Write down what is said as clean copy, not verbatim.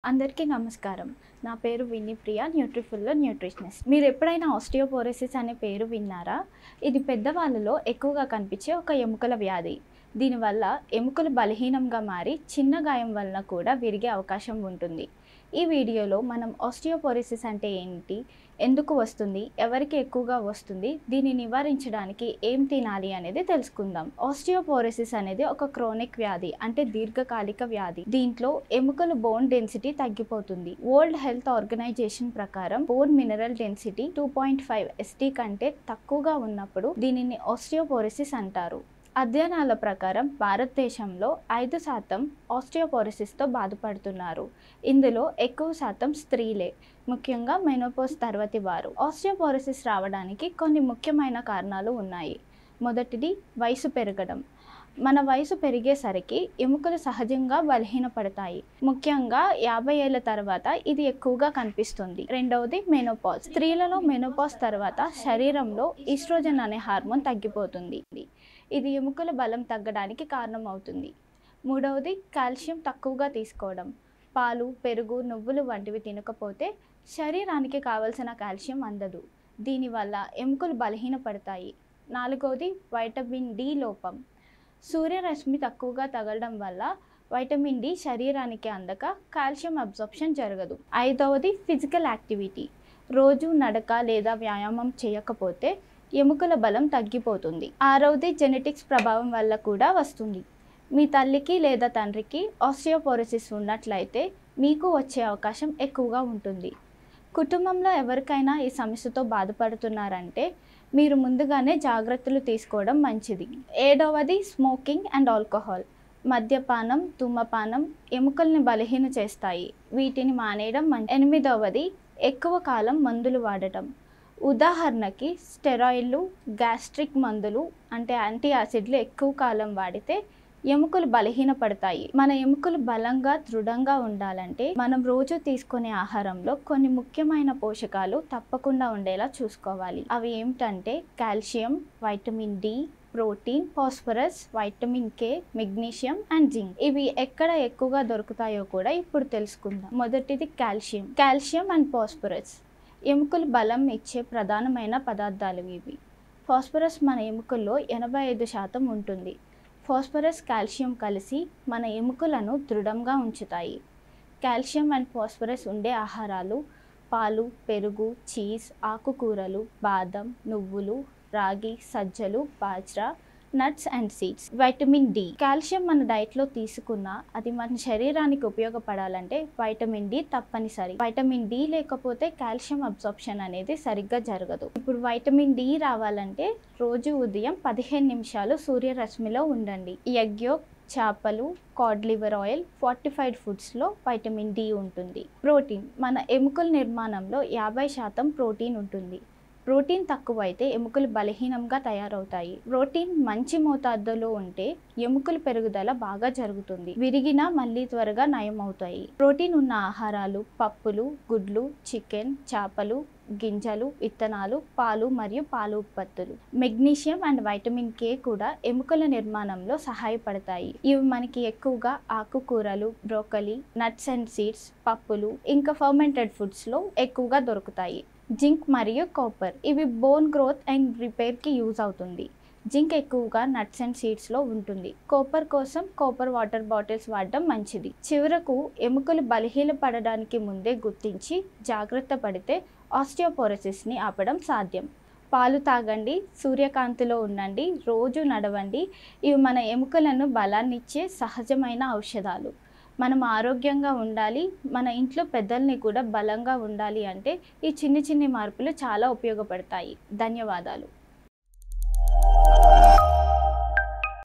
అందరికీ నమస్కారం. నా పేరు వినిప్రియ, న్యూట్రిఫుల్లో న్యూట్రిషనిస్ట్. మీరు ఎప్పుడైనా ఆస్టియోపోరోసిస్ అనే పేరు విన్నారా? ఇది పెద్దవాళ్ళలో ఎక్కువగా కనిపించే ఒక ఎముకల వ్యాధి. దీనివల్ల ఎముకలు బలహీనంగా మారి చిన్న గాయం వలన కూడా విరిగే అవకాశం ఉంటుంది. ఈ వీడియోలో మనం ఆస్టియోపోరోసిస్ అంటే ఏంటి, ఎందుకు వస్తుంది, ఎవరికి ఎక్కువగా వస్తుంది, దీన్ని నివారించడానికి ఏం తినాలి అనేది తెలుసుకుందాం. ఆస్టియోపోరోసిస్ అనేది ఒక క్రోనిక్ వ్యాధి, అంటే దీర్ఘకాలిక వ్యాధి. దీంట్లో ఎముకలు బోన్ డెన్సిటీ తగ్గిపోతుంది. వరల్డ్ హెల్త్ ఆర్గనైజేషన్ ప్రకారం బోన్ మినరల్ డెన్సిటీ 2.5 ST కంటే తక్కువగా ఉన్నప్పుడు దీనిని ఆస్టియోపోరోసిస్ అంటారు. అధ్యయనాల ప్రకారం భారతదేశంలో 5% ఆస్టియోపోరోసిస్తో బాధపడుతున్నారు. ఇందులో ఎక్కువ శాతం స్త్రీలే, ముఖ్యంగా మెనోపాజ్ తర్వాతి వారు. ఆస్టియోపోరోసిస్ రావడానికి కొన్ని ముఖ్యమైన కారణాలు ఉన్నాయి. మొదటిది వయసు పెరగడం. మన వయసు పెరిగేసరికి ఎముకలు సహజంగా బలహీనపడతాయి. ముఖ్యంగా 50 ఏళ్ల తర్వాత ఇది ఎక్కువగా కనిపిస్తుంది. రెండవది మెనోపాజ్. స్త్రీలలో మెనోపాజ్ తర్వాత శరీరంలో ఈస్ట్రోజన్ అనే హార్మోన్ తగ్గిపోతుంది. ఇది ఎముకల బలం తగ్గడానికి కారణమవుతుంది. మూడవది కాల్షియం తక్కువగా తీసుకోవడం. పాలు, పెరుగు, నువ్వులు వంటివి తినకపోతే శరీరానికి కావలసిన కాల్షియం అందదు. దీనివల్ల ఎముకలు బలహీనపడతాయి. నాలుగవది వైటమిన్ డి లోపం. సూర్యరశ్మి తక్కువగా తగలడం వల్ల వైటమిన్ డి శరీరానికి అందక కాల్షియం అబ్జార్ప్షన్ జరగదు. ఐదవది ఫిజికల్ యాక్టివిటీ. రోజు నడక లేదా వ్యాయామం చేయకపోతే ఎముకల బలం తగ్గిపోతుంది. ఆరవది జెనెటిక్స్ ప్రభావం వల్ల కూడా వస్తుంది. మీ తల్లికి లేదా తండ్రికి ఆస్టియోపోరోసిస్ ఉన్నట్లయితే మీకు వచ్చే అవకాశం ఎక్కువగా ఉంటుంది. కుటుంబంలో ఎవరికైనా ఈ సమస్యతో బాధపడుతున్నారంటే మీరు ముందుగానే జాగ్రత్తలు తీసుకోవడం మంచిది. ఏడవది స్మోకింగ్ అండ్ ఆల్కహాల్. మద్యపానం, ధూమపానం ఎముకల్ని బలహీన చేస్తాయి. వీటిని మానేయడం మంచిది. ఎనిమిదవది ఎక్కువ కాలం మందులు వాడటం. ఉదాహరణకి స్టెరాయిడ్లు, గ్యాస్ట్రిక్ మందులు అంటే యాంటీ యాసిడ్లు ఎక్కువ కాలం వాడితే ఎముకలు బలహీనపడతాయి. మన ఎముకలు బలంగా, దృఢంగా ఉండాలంటే మనం రోజు తీసుకునే ఆహారంలో కొన్ని ముఖ్యమైన పోషకాలు తప్పకుండా ఉండేలా చూసుకోవాలి. అవి ఏమిటంటే calcium, vitamin D, protein, phosphorus, vitamin K, magnesium and zinc. ఇవి ఎక్కడ ఎక్కువగా దొరుకుతాయో కూడా ఇప్పుడు తెలుసుకుందాం. మొదటిది కాల్షియం. కాల్షియం అండ్ ఫాస్ఫరస్ ఎముకలు బలం ఇచ్చే ప్రధానమైన పదార్థాలు ఇవి. ఫాస్ఫరస్ మన ఎముకల్లో 85% ఉంటుంది. ఫాస్ఫరస్, కాల్షియం కలిసి మన ఎముకలను దృఢంగా ఉంచుతాయి. కాల్షియం అండ్ ఫాస్ఫరస్ ఉండే ఆహారాలు పాలు, పెరుగు, చీజ్, ఆకుకూరలు, బాదం, నువ్వులు, రాగి, సజ్జలు, bajra, nuts and seeds. Vitamin D. Calcium మన డైట్లో తీసుకున్నా అది మన శరీరానికి ఉపయోగపడాలంటే వైటమిన్ డి తప్పనిసరి. వైటమిన్ డి లేకపోతే కాల్షియం అబ్జార్ప్షన్ అనేది సరిగ్గా జరగదు. ఇప్పుడు వైటమిన్ డి రావాలంటే రోజు ఉదయం 15 నిమిషాలు సూర్యరశ్మిలో ఉండండి. ఎగ్ యోక్, చేపలు, కాడ్ లివర్ ఆయిల్, ఫార్టిఫైడ్ ఫుడ్స్లో వైటమిన్ డి ఉంటుంది. ప్రోటీన్. మన ఎముకల నిర్మాణంలో 50% ప్రోటీన్ ఉంటుంది. ప్రోటీన్ తక్కువైతే ఎముకలు బలహీనంగా తయారవుతాయి. ప్రోటీన్ మంచి మోతాదులో ఉంటే ఎముకల పెరుగుదల బాగా జరుగుతుంది. విరిగినా మళ్ళీ త్వరగా నయం అవుతాయి. ప్రోటీన్ ఉన్న ఆహారాలు పప్పులు, గుడ్లు, చికెన్, చేపలు, గింజలు, విత్తనాలు, పాలు మరియు పాలు ఉత్పత్తులు. మెగ్నీషియం అండ్ వైటమిన్ కే కూడా ఎముకల నిర్మాణంలో సహాయపడతాయి. ఇవి మనకి ఎక్కువగా ఆకుకూరలు, బ్రోకలీ, నట్స్ అండ్ సీడ్స్, పప్పులు ఇంకా ఫర్మెంటెడ్ ఫుడ్స్లో ఎక్కువగా దొరుకుతాయి. జింక్ మరియు కాపర్. ఇవి బోన్ గ్రోత్ అండ్ రిపేర్కి యూజ్ అవుతుంది. జింక్ ఎక్కువగా నట్స్ అండ్ సీడ్స్లో ఉంటుంది. కాపర్ కోసం కాపర్ వాటర్ బాటిల్స్ వాడడం మంచిది. చివరకు ఎముకలు బలహీనపడడానికి ముందే గుర్తించి జాగ్రత్త పడితే ఆస్టియోపోరోసిస్ని ఆపడం సాధ్యం. పాలు తాగండి, సూర్యకాంతిలో ఉండండి, రోజు నడవండి. ఇవి మన ఎముకలను బలాన్నిచ్చే సహజమైన ఔషధాలు. మనం ఆరోగ్యంగా ఉండాలి, మన ఇంట్లో పెద్దల్ని కూడా బలంగా ఉండాలి అంటే ఈ చిన్ని మార్పులు చాలా ఉపయోగపడతాయి. ధన్యవాదాలు.